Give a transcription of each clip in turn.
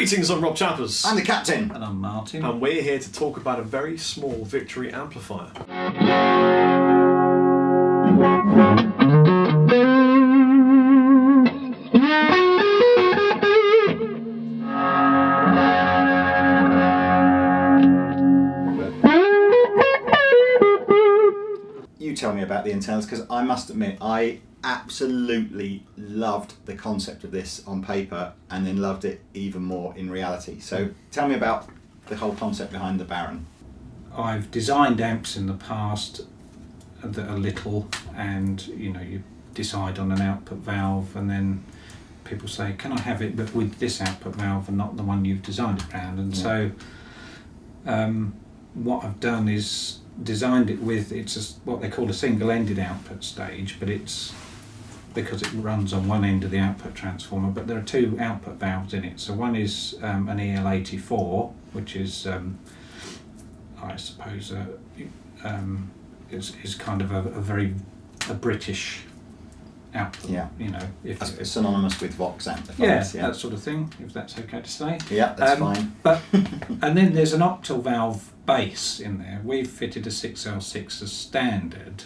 Greetings, I'm Rob Chappers. I'm the Captain. And I'm Martin. And we're here to talk about a very small Victory amplifier. You tell me about the internals, because I must admit, I absolutely loved the concept of this on paper and then loved it even more in reality. So tell me about the whole concept behind the Baron. I've designed amps in the past that are little, and you decide on an output valve, and then people say, can I have it but with this output valve and not the one you've designed it around? And so what I've done is designed it with, what they call a single-ended output stage, but it's because it runs on one end of the output transformer, but there are two output valves in it. So one is an EL84, which is I suppose is kind of a British output. Yeah. It's synonymous with Vox amplifiers. Yeah, that sort of thing, if that's okay to say. Yeah, that's fine. But and then there's an octal valve base in there. We've fitted a 6L6 as standard,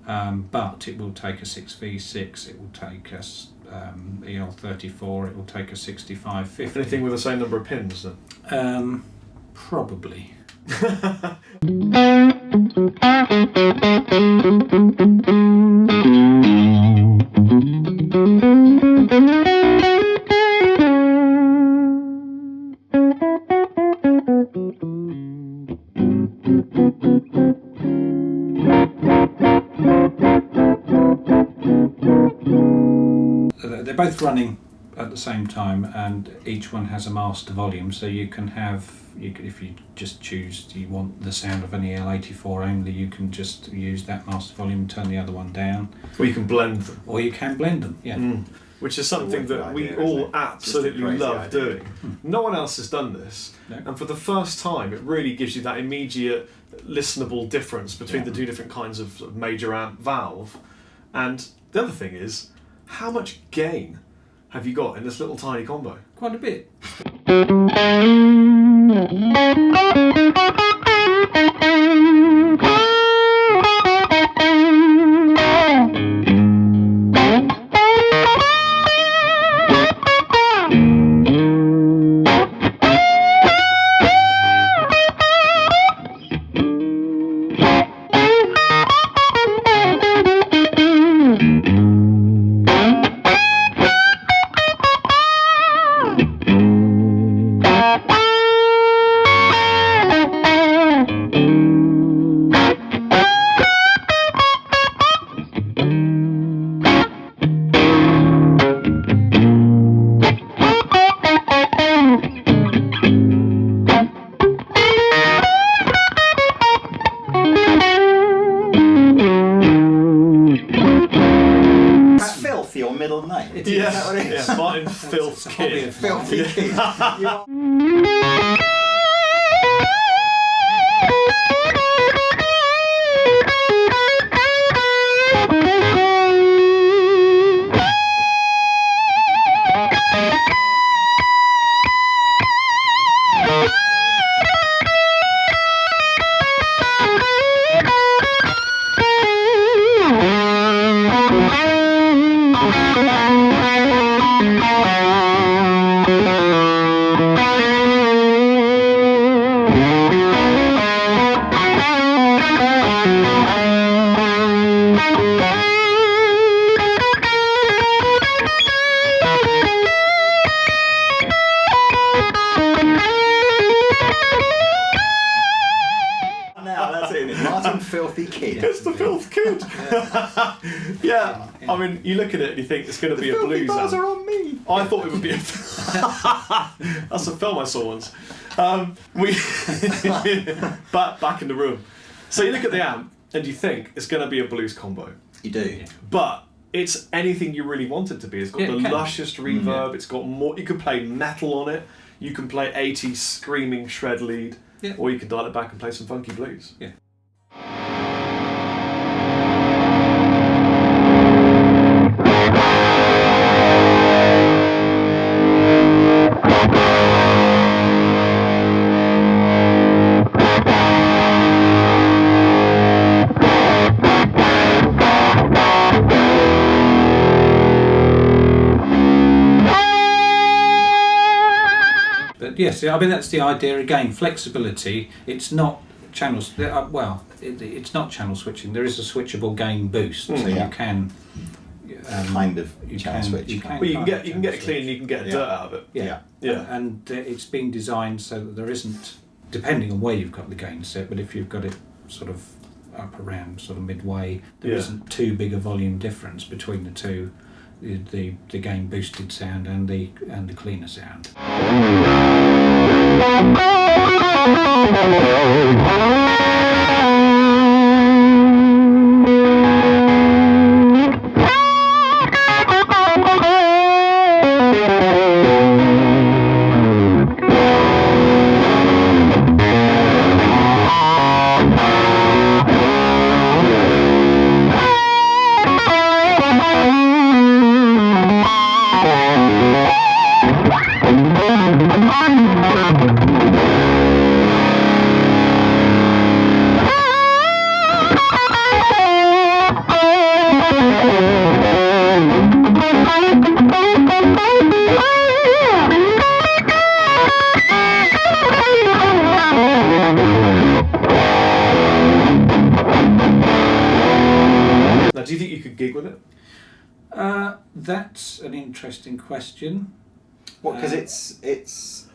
but it will take a 6V6, it will take a EL34, it will take a 6550. Anything with the same number of pins then? Probably. They're both running at the same time, and each one has a master volume, so you can have, if you just choose you want the sound of an EL84 only, you can just use that master volume, turn the other one down. Or you can blend them. Yeah. Which is something that we idea, all absolutely love doing. No one else has done this, No. and for the first time it really gives you that immediate listenable difference between the two different kinds of major amp valve. And the other thing is, how much gain have you got in this little tiny combo? Quite a bit. Your middle name? Yeah, Martin Filth Kid. Filthy Kid. Filthy Kid. It's the Filth Kid. Yeah, I mean, you look at it and you think it's going to be a blues bars amp. are on me. I thought it would be a... That's a film I saw once. But back in the room. So you look at the amp and you think it's going to be a blues combo. You do. But it's anything you really want it to be. It's got the luscious reverb, it's got more... You can play metal on it, you can play 80s screaming shred lead, or you can dial it back and play some funky blues. Yeah. Yes, I mean that's the idea again. Flexibility. It's not channels. It's not channel switching. There is a switchable gain boost, so you can kind of channel switch. Well, you can get clean, you can get dirt out of it. Yeah. And it's been designed so that there isn't, depending on where you've got the gain set, but if you've got it sort of up around sort of midway, there isn't too big a volume difference between the two, the gain boosted sound and the cleaner sound. Do you think you could gig with it? That's an interesting question. Well, because it's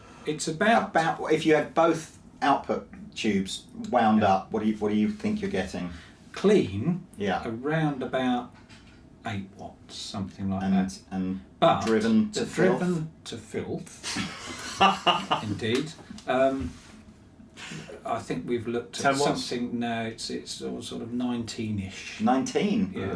about if you had both output tubes wound up, what do you think you're getting? Clean. Yeah. Around about 8 watts, something like that. And but driven to filth. Driven to filth. Indeed. I think we've looked at something now. It's sort of 19-ish. 19. Yeah,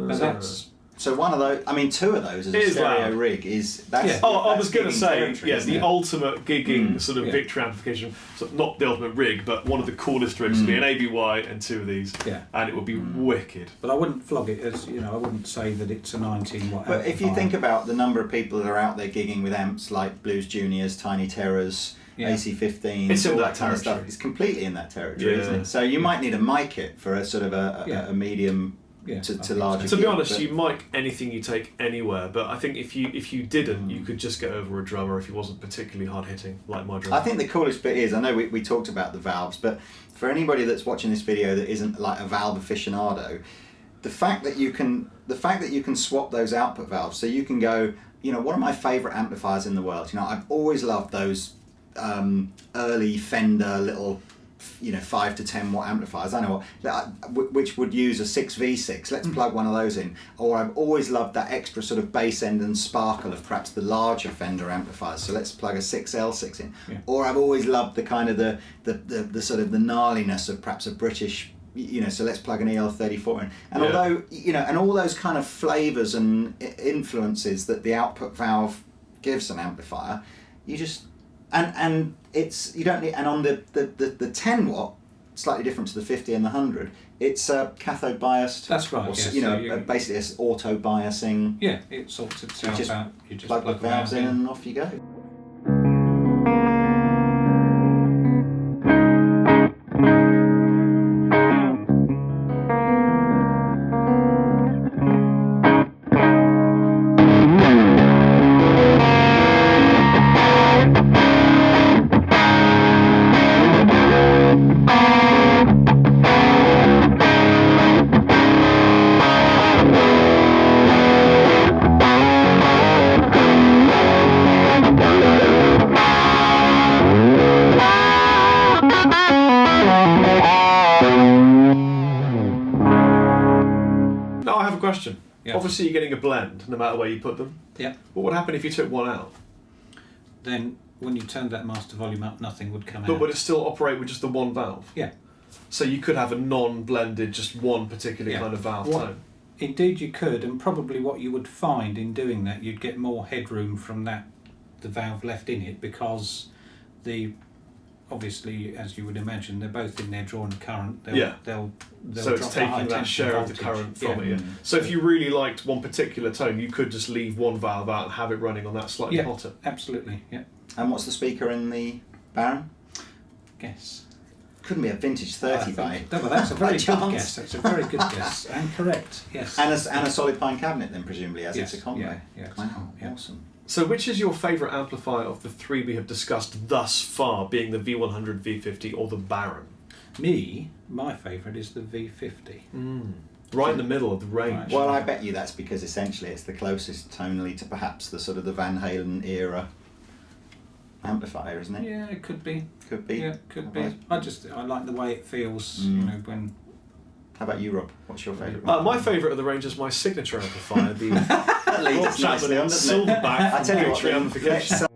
but that's so one of those. I mean, 2 of those as a stereo rig is that's. Yeah. I was going to say, the the ultimate gigging sort of victory amplification. So not the ultimate rig, but one of the coolest rigs would be an ABY and 2 of these. Yeah. And it would be wicked. But I wouldn't flog it as I wouldn't say that it's a 19 watt. But if you think about the number of people that are out there gigging with amps like Blues Juniors, Tiny Terrors. Yeah. AC15s, it's in all that kind of stuff. It's completely in that territory, isn't it? So you might need a mic kit for a sort of a medium to larger. To be honest, you mic anything you take anywhere, but I think if you didn't, you could just get over a drummer if he wasn't particularly hard hitting like my drummer. I think the coolest bit is, I know we talked about the valves, but for anybody that's watching this video that isn't like a valve aficionado, the fact that you can swap those output valves, so you can go, one of my favourite amplifiers in the world. I've always loved those early Fender little 5 to 10 watt amplifiers. I know which would use a 6V6. Let's plug one of those in. Or I've always loved that extra sort of bass end and sparkle of perhaps the larger Fender amplifiers. So let's plug a 6L6 in. Yeah. Or I've always loved the kind of the sort of the gnarliness of perhaps a British. So let's plug an EL34 in. And although and all those kind of flavours and influences that the output valve gives an amplifier, you just. And it's you don't need, and on the 10 watt, slightly different to the 50 and the 100. It's cathode biased. That's right. Basically it's auto biasing. Yeah, it sorts itself out. You just plug the valves in and off you go. Question. Yeah. Obviously, you're getting a blend no matter where you put them. Yeah. What would happen if you took one out? Then, when you turned that master volume up, nothing would come out. But would it still operate with just the one valve? Yeah. So you could have a non-blended, just one particular kind of valve tone. Indeed, you could, and probably what you would find in doing that, you'd get more headroom from the valve left in it, because obviously, as you would imagine, they're both in there drawing a current. They'll so it's taking that share of the current from it. Yeah. So if you really liked one particular tone, you could just leave one valve out and have it running on that slightly hotter. Absolutely. Yeah. And what's the speaker in the Baron? Guess. couldn't be a vintage 30 by. No, but that's a very good chance. guess. That's a very good guess and correct. Yes. And a solid pine cabinet then presumably, as Yes, it's a combo. yeah, Wow, yeah. awesome. So which is your favourite amplifier of the three we have discussed thus far, being the V100, V50 or the Baron? My favourite is the V50. Right in the middle of the range. Right. Well, I bet you that's because essentially it's the closest tonally to perhaps the sort of the Van Halen era amplifier, isn't it? Yeah, it could be. Could be. Yeah, could be. Right. I like the way it feels. You know, when. How about you, Rob? What's your favourite one? My favourite of the range is my signature amplifier, the That leads Rob us nicely Chapman on, doesn't it? Silverback I from tell you what, Victory then, Amplification. let's,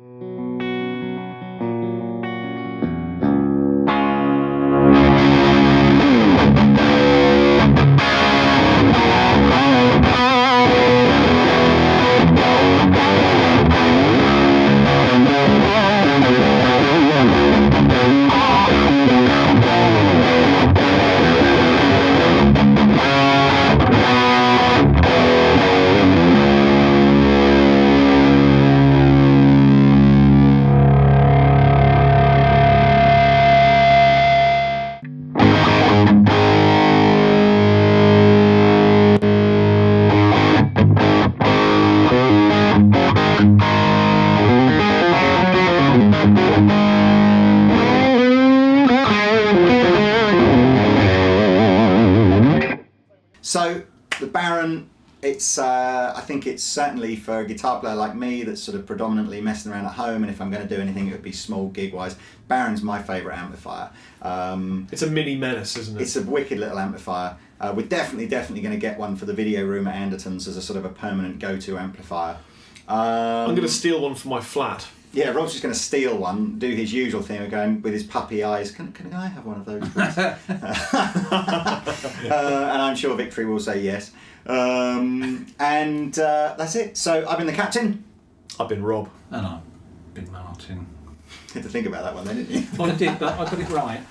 So the Baron, it's I think it's certainly for a guitar player like me that's sort of predominantly messing around at home, and if I'm going to do anything it would be small gig wise. Baron's my favourite amplifier. It's a mini menace, isn't it? It's a wicked little amplifier. We're definitely going to get one for the video room at Andertons as a sort of a permanent go-to amplifier. I'm going to steal one for my flat. Yeah, Rob's just going to steal one, do his usual thing of going with his puppy eyes, can I have one of those, please? And I'm sure Victory will say yes. And that's it. So I've been the captain. I've been Rob. And I'm Big Martin. You had to think about that one then, didn't you? Well, I did, but I got it right.